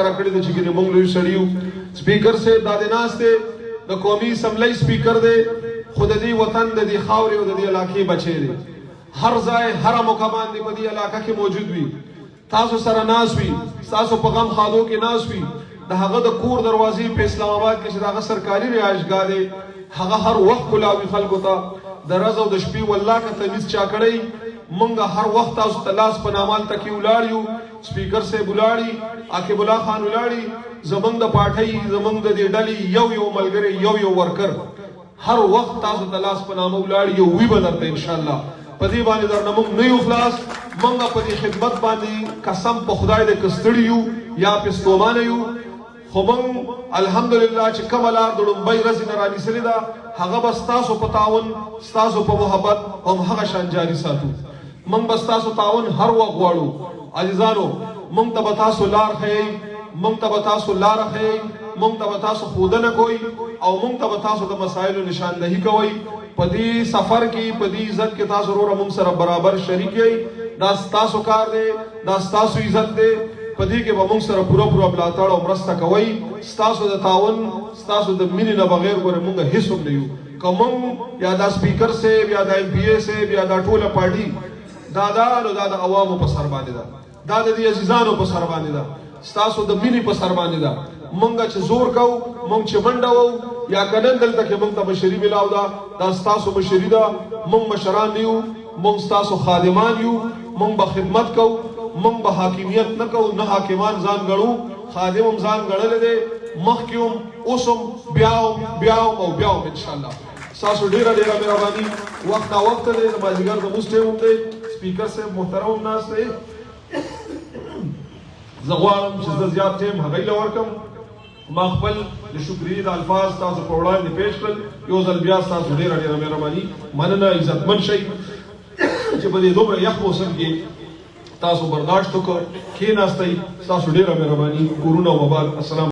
کار کړی د چې موږ لوی سړیو سپیکر سے دادې ناشته د قومي اسمبلی سپیکر دی خود دې وطن د دې خاورې او د دې علاقې بچی دی هر ځای هر مقام دی په دې علاقې کې موجود وي تاسو سره ناس وي تاسو په غم خادو کې ناس وي د هغه د کور دروازې په اسلام آباد کې چې هغه سرکاري رهایشګاه دی هغه هر وخت کلاوي خلکو ته د ورځ او د شپې والله که تمیز چا کړی مونږ هر وخت تاسو ته لاس په نامال تکي ولاړ یو سپیکر صاحب ولاړي عاقب الله خان ولاړي زمونږ د پارټۍ زمونږ د دې ډلې یو ملګری یو ورکر هر وخت تاسو ته لاس په نامه ولاړ یو وی به درته انشاءالله په دې باندې درنه مونږ نه یو خلاص مونږ په دې خدمت باندې قسم په خدای د کستړي یو یا په ستومانه یو خو مونږ الحمدلله چې کومه لار د لومبۍ ورځې نه رانیسلې ده هغه به ستاسو په تعاون ستاسو په محبت هم هغه شان جاري ساتو مونږ به ستاسو تعاون هر وخت غواړو عزیزانو مونږ ته به تاسو لار ښیئ مونږ ته به تاسو لاره ښیئ مونږ ته به تاسو ښودنه کوئ او مونږ ته به تاسو د مسایلو نشاندهي کوئ په دې سفر کې په دې عزت کې تاسو وروره مونږ سره برابر شریک یئ دا ستاسو کار دی دا ستاسو عزت دی په دې کې به مونږ سره پوره ملاتړ او مرسته کوئ ستاسو د تعاون ستاسو د مینې نه بغیر ګوره مونږ هیڅ هم نه یو که مونږ یا دا سپیکر صاحب یا دا ایم پی اے صاحب یا دا ټوله پارټي دا د عوامو په سر باندې ده دا د دې عزیزانو په سر باندې ده ستاسو د مینې په سر باندې ده مونږ چې زور کوو مونږ چې منډه وو یا که نن دلته کې مونږ ته مشري ملاو ده دا ستاسو مشري ده مونږ مشران یو مونږ ستاسو خادمان یو مونږ به خدمت کوو مونږ به حاکمیت نه کوو نه حاکمان ځان ګڼو خادم هم ځان ګڼلی دی مخکې هم اوس هم بیا هم انشاءالله ستاسو ډېره مهرباني وخت ناوخته دی د مازدیګر د مونځ ټایم هم دی سپیکر صاحب محترم هم ناست دی زه غواړم چې زه زیات ټایم هغوی له ورکړم ما خپل د شکریې د الفاظ تاسو په وړاندې پیش کړل یو ځل بیا ستاسو ډېره مهرباني مننه عزتمن شئ چې په دې دومره یخ موسم کې تاسو برداشت وکړ کښېناستئ ستاسو ډېره مهرباني کورونه او آباد السلام